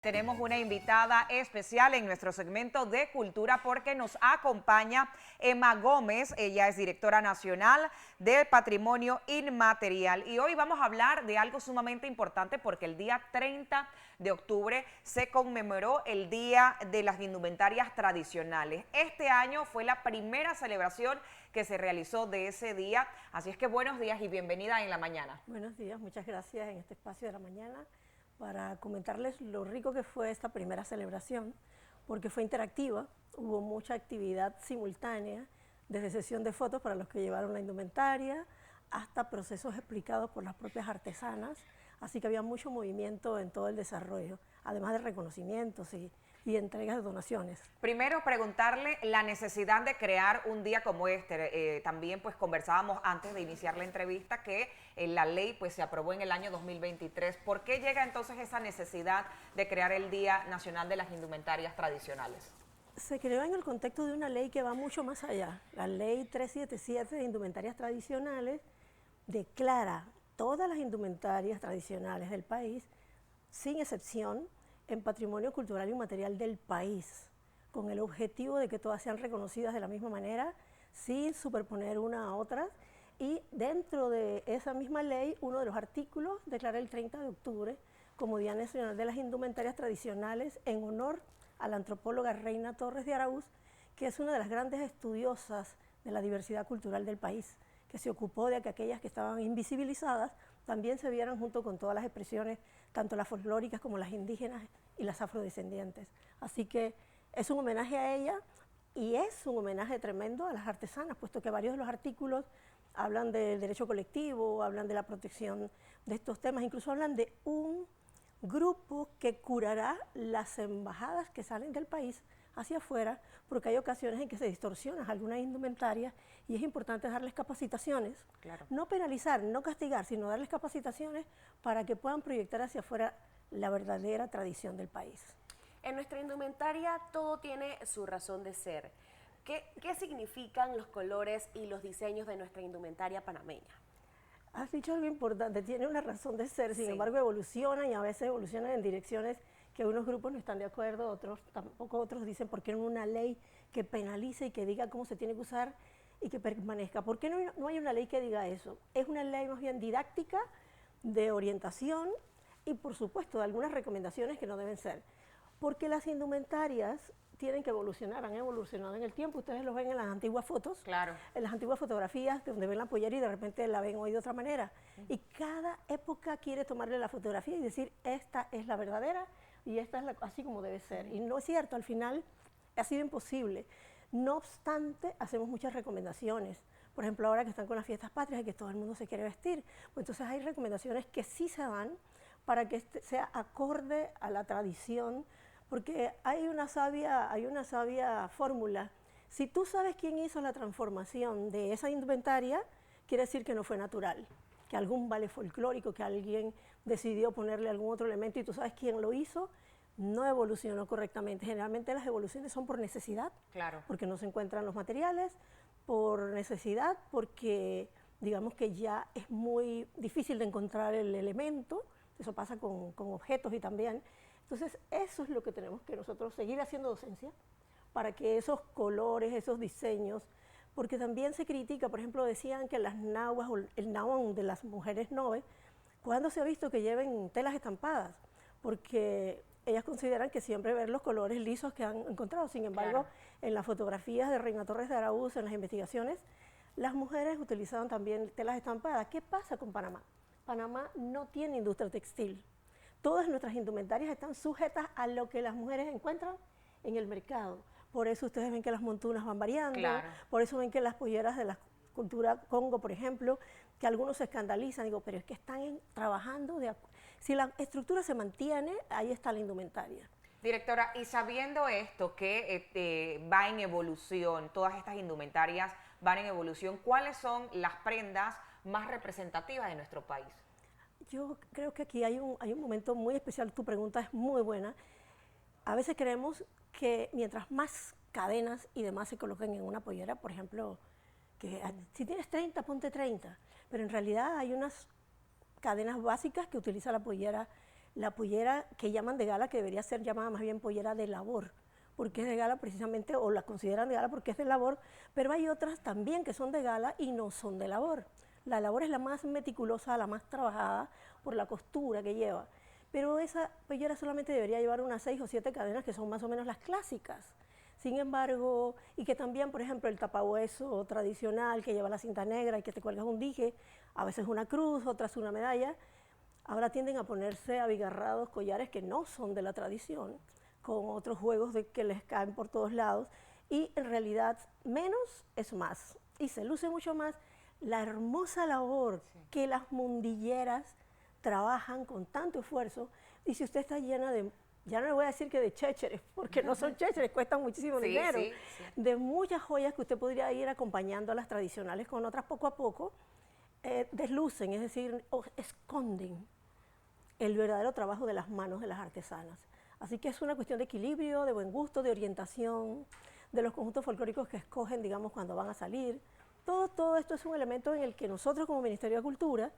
Tenemos una invitada especial en nuestro segmento de cultura porque nos acompaña Emma Gómez. Ella es directora nacional de Patrimonio Inmaterial y hoy vamos a hablar de algo sumamente importante porque el día 30 de octubre se conmemoró el Día de las Indumentarias Tradicionales. Este año fue la primera celebración que se realizó de ese día, así es que buenos días y bienvenida en la mañana. Buenos días, muchas gracias en este espacio de la mañana para comentarles lo rico que fue esta primera celebración, porque fue interactiva, hubo mucha actividad simultánea, desde sesión de fotos para los que llevaron la indumentaria, hasta procesos explicados por las propias artesanas, así que había mucho movimiento en todo el desarrollo, además de reconocimientos y entregas de donaciones. Primero preguntarle la necesidad de crear un día como este. También pues conversábamos antes de iniciar la entrevista que la ley pues se aprobó en el año 2023. ¿Por qué llega entonces esa necesidad de crear el Día Nacional de las Indumentarias Tradicionales? Se creó en el contexto de una ley que va mucho más allá. La ley 377 de indumentarias tradicionales declara todas las indumentarias tradicionales del país, sin excepción, en patrimonio cultural y inmaterial del país, con el objetivo de que todas sean reconocidas de la misma manera, sin superponer una a otra. Y dentro de esa misma ley, uno de los artículos declara el 30 de octubre como Día Nacional de las Indumentarias Tradicionales en honor a la antropóloga Reina Torres de Araúz, que es una de las grandes estudiosas de la diversidad cultural del país, que se ocupó de que aquellas que estaban invisibilizadas también se vieran junto con todas las expresiones, tanto las folclóricas como las indígenas y las afrodescendientes. Así que es un homenaje a ella y es un homenaje tremendo a las artesanas, puesto que varios de los artículos hablan del derecho colectivo, hablan de la protección de estos temas, incluso hablan de un grupo que curará las embajadas que salen del país hacia afuera, porque hay ocasiones en que se distorsionan algunas indumentarias y es importante darles capacitaciones, claro. No penalizar, no castigar, sino darles capacitaciones para que puedan proyectar hacia afuera la verdadera tradición del país. En nuestra indumentaria todo tiene su razón de ser. ¿Qué significan los colores y los diseños de nuestra indumentaria panameña? Has dicho algo importante, tiene una razón de ser, sin Sí. embargo evolucionan y a veces evolucionan en direcciones que unos grupos no están de acuerdo, otros tampoco, otros dicen por qué no una ley que penalice y que diga cómo se tiene que usar y que permanezca. ¿Por qué no hay una ley que diga eso? Es una ley más bien didáctica, de orientación y por supuesto de algunas recomendaciones que no deben ser. Porque las indumentarias tienen que evolucionar, han evolucionado en el tiempo, ustedes lo ven en las antiguas fotos, Claro. en las antiguas fotografías donde ven la pollera y de repente la ven hoy de otra manera. Y cada época quiere tomarle la fotografía y decir, esta es la verdadera y esta es así como debe ser. Y no es cierto, al final ha sido imposible. No obstante, hacemos muchas recomendaciones. Por ejemplo, ahora que están con las fiestas patrias y que todo el mundo se quiere vestir, pues entonces hay recomendaciones que sí se dan para que sea acorde a la tradición, porque hay una sabia fórmula. Si tú sabes quién hizo la transformación de esa indumentaria, quiere decir que no fue natural, que algún vale folclórico, que alguien decidió ponerle algún otro elemento y tú sabes quién lo hizo, no evolucionó correctamente. Generalmente las evoluciones son por necesidad, Claro. porque no se encuentran los materiales, por necesidad, porque digamos que ya es muy difícil de encontrar el elemento, eso pasa con objetos y también. Entonces eso es lo que tenemos que nosotros seguir haciendo docencia, para que esos colores, esos diseños, porque también se critica, por ejemplo, decían que las nahuas o el nahuán de las mujeres noves, ¿cuándo se ha visto que lleven telas estampadas? Porque ellas consideran que siempre ver los colores lisos que han encontrado. Sin embargo, claro, en las fotografías de Reina Torres de Araúz, en las investigaciones, las mujeres utilizaban también telas estampadas. ¿Qué pasa con Panamá? Panamá no tiene industria textil. Todas nuestras indumentarias están sujetas a lo que las mujeres encuentran en el mercado. Por eso ustedes ven que las montunas van variando, claro, por eso ven que las polleras de la cultura Congo, por ejemplo, que algunos se escandalizan, digo, pero es que están trabajando, si la estructura se mantiene, ahí está la indumentaria. Directora, y sabiendo esto, que va en evolución, todas estas indumentarias van en evolución, ¿cuáles son las prendas más representativas de nuestro país? Yo creo que aquí hay un momento muy especial, tu pregunta es muy buena. A veces creemos que mientras más cadenas y demás se coloquen en una pollera, por ejemplo, que si tienes 30, ponte 30, pero en realidad hay unas cadenas básicas que utiliza la pollera la pollera que llaman de gala, que debería ser llamada más bien pollera de labor, porque es de gala precisamente, o la consideran de gala porque es de labor, pero hay otras también que son de gala y no son de labor. La labor es la más meticulosa, la más trabajada por la costura que lleva, pero esa pollera solamente debería llevar unas 6 o 7 cadenas que son más o menos las clásicas. Sin embargo, y que también, por ejemplo, el tapahueso tradicional que lleva la cinta negra y que te cuelgas un dije, a veces una cruz, otras una medalla, ahora tienden a ponerse abigarrados collares que no son de la tradición, con otros juegos que les caen por todos lados, y en realidad menos es más, y se luce mucho más la hermosa labor que las mundilleras trabajan con tanto esfuerzo, y si usted está llena de, ya no le voy a decir que de chécheres, porque no son chécheres, cuestan muchísimo dinero, de muchas joyas que usted podría ir acompañando a las tradicionales con otras poco a poco, deslucen, es decir, esconden el verdadero trabajo de las manos de las artesanas. Así que es una cuestión de equilibrio, de buen gusto, de orientación, de los conjuntos folclóricos que escogen, digamos, cuando van a salir. Todo esto es un elemento en el que nosotros como Ministerio de Cultura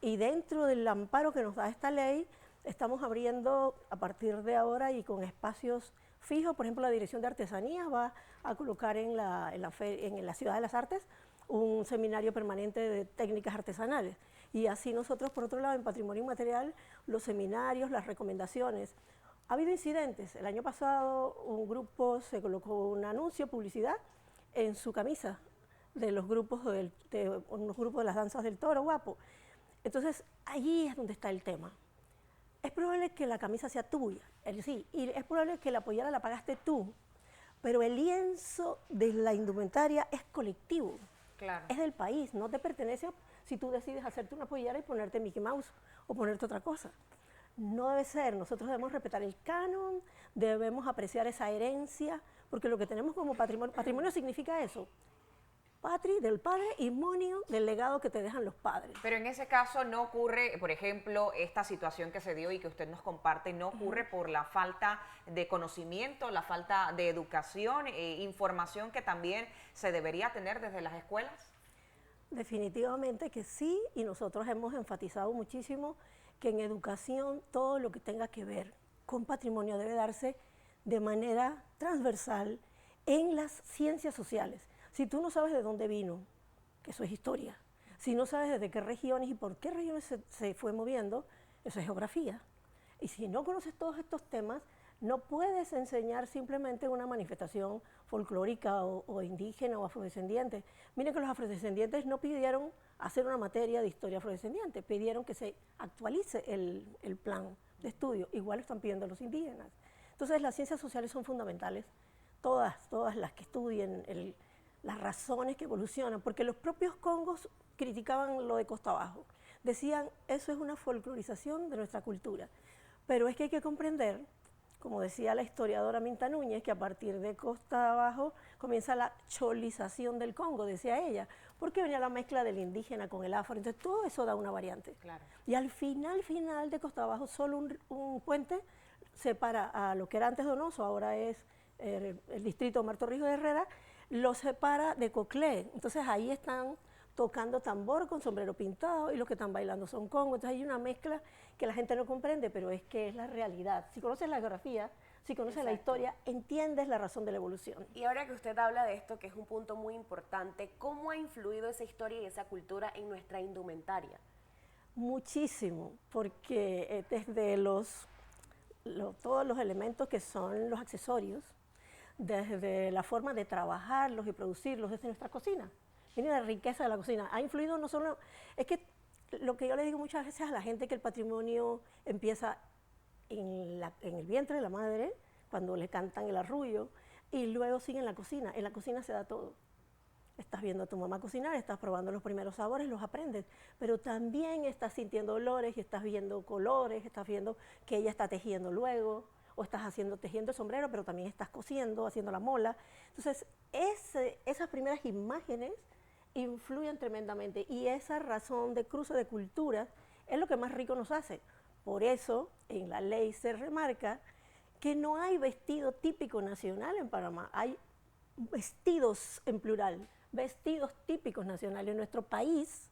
y dentro del amparo que nos da esta ley, estamos abriendo a partir de ahora y con espacios fijos. Por ejemplo, la Dirección de Artesanías va a colocar en la Ciudad de las Artes un seminario permanente de técnicas artesanales. Y así nosotros, por otro lado, en Patrimonio Inmaterial, los seminarios, las recomendaciones. Ha habido incidentes. El año pasado un grupo se colocó un anuncio, publicidad, en su camisa de los grupos de las danzas del toro, guapo. Entonces, allí es donde está el tema. Es probable que la camisa sea tuya, sí, y es probable que la pollera la pagaste tú, pero el lienzo de la indumentaria es colectivo, es del país, no te pertenece si tú decides hacerte una pollera y ponerte Mickey Mouse o ponerte otra cosa. No debe ser, nosotros debemos respetar el canon, debemos apreciar esa herencia, porque lo que tenemos como patrimonio significa eso, patri del padre y monio del legado que te dejan los padres. Pero en ese caso no ocurre, por ejemplo, esta situación que se dio y que usted nos comparte, no ocurre por la falta de conocimiento, la falta de educación e información que también se debería tener desde las escuelas. Definitivamente que sí, y nosotros hemos enfatizado muchísimo que en educación todo lo que tenga que ver con patrimonio debe darse de manera transversal en las ciencias sociales. Si tú no sabes de dónde vino, que eso es historia, si no sabes desde qué regiones y por qué regiones se fue moviendo, eso es geografía. Y si no conoces todos estos temas, no puedes enseñar simplemente una manifestación folclórica o indígena o afrodescendiente. Miren que los afrodescendientes no pidieron hacer una materia de historia afrodescendiente, pidieron que se actualice el plan de estudio, igual están pidiendo los indígenas. Entonces las ciencias sociales son fundamentales, todas las que estudien las razones que evolucionan, porque los propios congos criticaban lo de Costa Abajo, decían eso es una folclorización de nuestra cultura, pero es que hay que comprender, como decía la historiadora Minta Núñez, que a partir de Costa Abajo comienza la cholización del Congo, decía ella, porque venía la mezcla del indígena con el afro, entonces todo eso da una variante. Claro. Y al final de Costa Abajo, solo un puente separa a lo que era antes Donoso, ahora es el distrito Omar Torrijos de Herrera, lo separa de Coclé, entonces ahí están tocando tambor con sombrero pintado y los que están bailando son congos, entonces hay una mezcla que la gente no comprende, pero es que es la realidad. Si conoces la geografía, si conoces la historia, entiendes la razón de la evolución. Y ahora que usted habla de esto, que es un punto muy importante, ¿cómo ha influido esa historia y esa cultura en nuestra indumentaria? Muchísimo, porque desde todos los elementos que son los accesorios, desde la forma de trabajarlos y producirlos desde nuestra cocina. Miren la riqueza de la cocina. Ha influido no solo... Es que lo que yo le digo muchas veces a la gente, que el patrimonio empieza en el vientre de la madre, cuando le cantan el arrullo, y luego sigue en la cocina. En la cocina se da todo. Estás viendo a tu mamá cocinar, estás probando los primeros sabores, los aprendes, pero también estás sintiendo olores y estás viendo colores, estás viendo que ella está tejiendo luego, o estás tejiendo el sombrero, pero también estás cosiendo, haciendo la mola. Entonces, esas primeras imágenes influyen tremendamente y esa razón de cruce de culturas es lo que más rico nos hace. Por eso, en la ley se remarca que no hay vestido típico nacional en Panamá, hay vestidos en plural, vestidos típicos nacionales. Nuestro país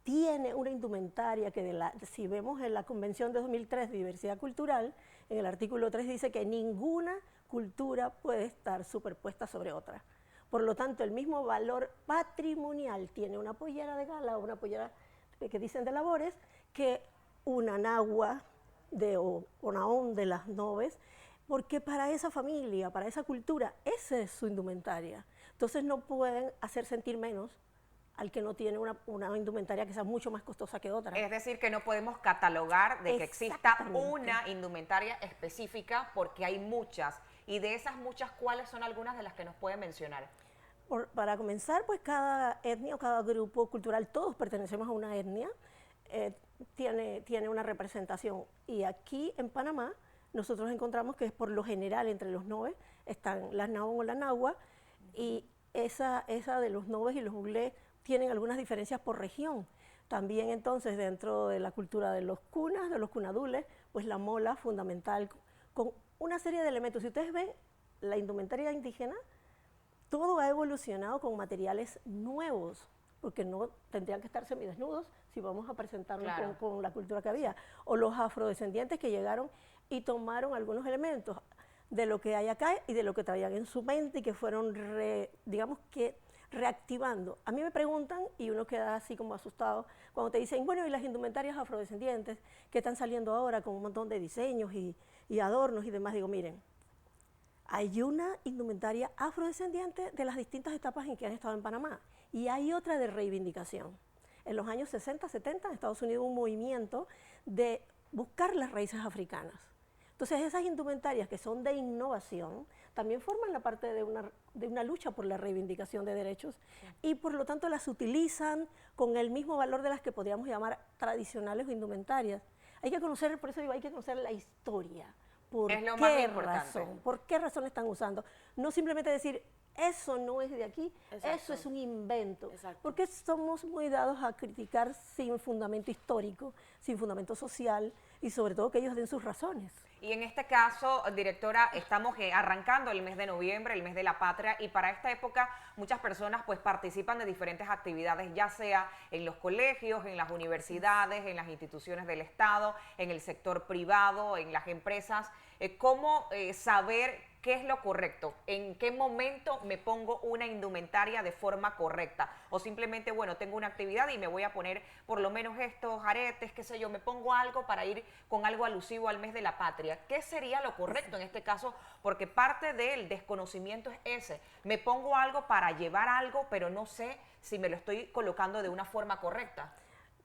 tiene una indumentaria que si vemos en la Convención de 2003 de Diversidad Cultural, en el artículo 3 dice que ninguna cultura puede estar superpuesta sobre otra. Por lo tanto, el mismo valor patrimonial tiene una pollera de gala o una pollera que dicen de labores que una nahua o naón de las Noves, porque para esa familia, para esa cultura, esa es su indumentaria. Entonces no pueden hacer sentir menos al que no tiene una indumentaria que sea mucho más costosa que otra. Es decir, que no podemos catalogar de que exista una indumentaria específica porque hay muchas. Y de esas muchas, ¿cuáles son algunas de las que nos puede mencionar? Para comenzar, pues cada etnia o cada grupo cultural, todos pertenecemos a una etnia, tiene una representación. Y aquí en Panamá, nosotros encontramos que por lo general entre los Noves están las Naón o la Nahua, y esa de los Noves y los Uglé tienen algunas diferencias por región. También entonces dentro de la cultura de los cunas, de los cunadules, pues la mola fundamental con una serie de elementos. Si ustedes ven la indumentaria indígena, todo ha evolucionado con materiales nuevos, porque no tendrían que estar semidesnudos si vamos a presentarnos con la cultura que había. O los afrodescendientes que llegaron y tomaron algunos elementos de lo que hay acá y de lo que traían en su mente y que fueron, digamos que, reactivando. A mí me preguntan y uno queda así como asustado cuando te dicen, bueno, y las indumentarias afrodescendientes que están saliendo ahora con un montón de diseños y adornos y demás. Digo, miren, hay una indumentaria afrodescendiente de las distintas etapas en que han estado en Panamá y hay otra de reivindicación. En los años 60, 70 en Estados Unidos hubo un movimiento de buscar las raíces africanas. Entonces esas indumentarias que son de innovación también forman la parte de una lucha por la reivindicación de derechos y por lo tanto las utilizan con el mismo valor de las que podríamos llamar tradicionales o indumentarias. Hay que conocer, por eso digo, hay que conocer la historia. ¿Por qué razón están usando? No simplemente decir, eso no es de aquí, eso es un invento. Porque somos muy dados a criticar sin fundamento histórico, sin fundamento social y sobre todo que ellos den sus razones. Y en este caso, directora, estamos arrancando el mes de noviembre, el mes de la patria, y para esta época muchas personas pues participan de diferentes actividades, ya sea en los colegios, en las universidades, en las instituciones del Estado, en el sector privado, en las empresas. ¿Cómo saber qué es lo correcto? ¿En qué momento me pongo una indumentaria de forma correcta? O simplemente, bueno, tengo una actividad y me voy a poner por lo menos estos aretes, qué sé yo, me pongo algo para ir con algo alusivo al mes de la patria. ¿Qué sería lo correcto en este caso? Porque parte del desconocimiento es ese. Me pongo algo para llevar algo, pero no sé si me lo estoy colocando de una forma correcta.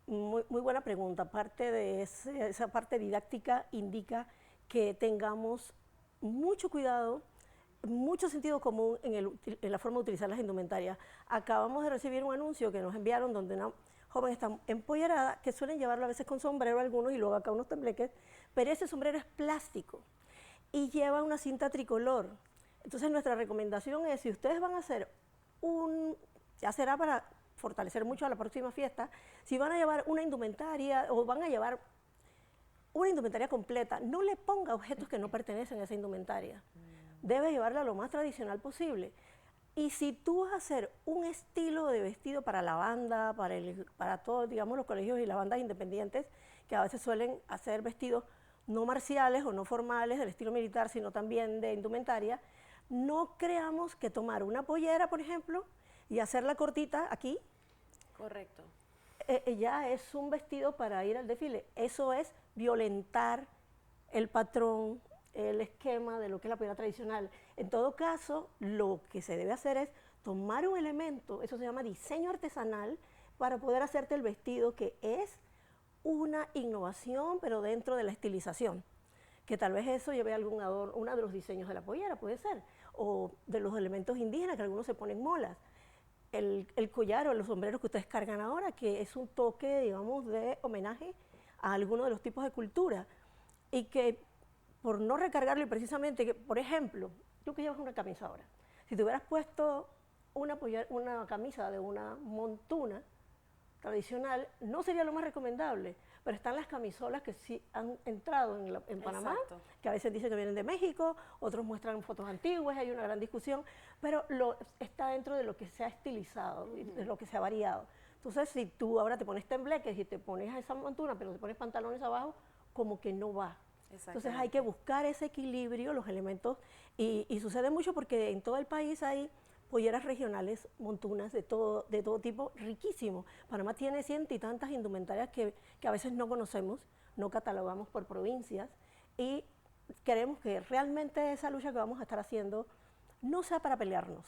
Muy buena pregunta. Parte de esa parte didáctica indica que tengamos mucho cuidado, mucho sentido común en la forma de utilizar las indumentarias. Acabamos de recibir un anuncio que nos enviaron donde una joven está empollerada, que suelen llevarlo a veces con sombrero algunos y luego acá unos tembleques, pero ese sombrero es plástico y lleva una cinta tricolor. Entonces nuestra recomendación es, si ustedes van a hacer ya será para fortalecer mucho a la próxima fiesta, si van a llevar una indumentaria o van a llevar una indumentaria completa, no le ponga objetos que no pertenecen a esa indumentaria. Debe llevarla lo más tradicional posible. Y si tú vas a hacer un estilo de vestido para la banda, para todos, digamos, los colegios y las bandas independientes, que a veces suelen hacer vestidos no marciales o no formales del estilo militar, sino también de indumentaria, no creamos que tomar una pollera, por ejemplo, y hacerla cortita aquí. Correcto. Ya es un vestido para ir al desfile. Eso es violentar el patrón, el esquema de lo que es la pollera tradicional. En todo caso, lo que se debe hacer es tomar un elemento, eso se llama diseño artesanal, para poder hacerte el vestido, que es una innovación, pero dentro de la estilización. Que tal vez eso lleve algún adorno, uno de los diseños de la pollera, puede ser, o de los elementos indígenas, que algunos se ponen molas. El collar o los sombreros que ustedes cargan ahora, que es un toque, digamos, de homenaje a alguno de los tipos de cultura. Y que por no recargarlo, y precisamente, que, por ejemplo, tú que llevas una camisa ahora, si te hubieras puesto una camisa de una montuna tradicional, no sería lo más recomendable, pero están las camisolas que sí han entrado en Panamá, que a veces dicen que vienen de México, otros muestran fotos antiguas, hay una gran discusión, pero está dentro de lo que se ha estilizado, de lo que se ha variado. Entonces, si tú ahora te pones tembleques y te pones esa montuna, pero te pones pantalones abajo, como que no va. Entonces hay que buscar ese equilibrio, los elementos, y sucede mucho porque en todo el país hay polleras regionales, montunas de todo tipo, riquísimo. Panamá tiene cientos y tantas indumentarias que a veces no conocemos, no catalogamos por provincias, y queremos que realmente esa lucha que vamos a estar haciendo no sea para pelearnos,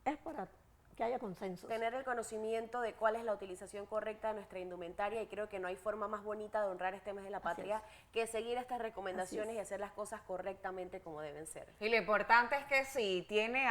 es para que haya consenso. Tener el conocimiento de cuál es la utilización correcta de nuestra indumentaria, y creo que no hay forma más bonita de honrar este mes de la patria que seguir estas recomendaciones y hacer las cosas correctamente como deben ser. Y lo importante es que si tiene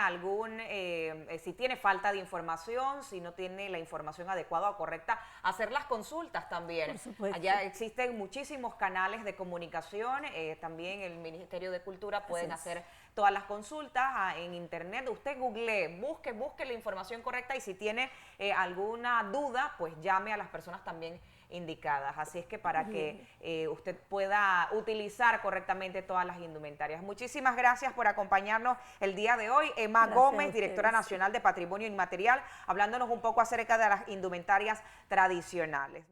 si tiene falta de información, si no tiene la información adecuada o correcta, hacer las consultas también. Por supuesto. Allá existen muchísimos canales de comunicación, también el Ministerio de Cultura pueden hacer todas las consultas en internet. Usted googlee, busque la información correcta, y si tiene alguna duda, pues llame a las personas también indicadas. Así es que para que usted pueda utilizar correctamente todas las indumentarias. Muchísimas gracias por acompañarnos el día de hoy. Emma Gómez, directora nacional de Patrimonio Inmaterial, hablándonos un poco acerca de las indumentarias tradicionales.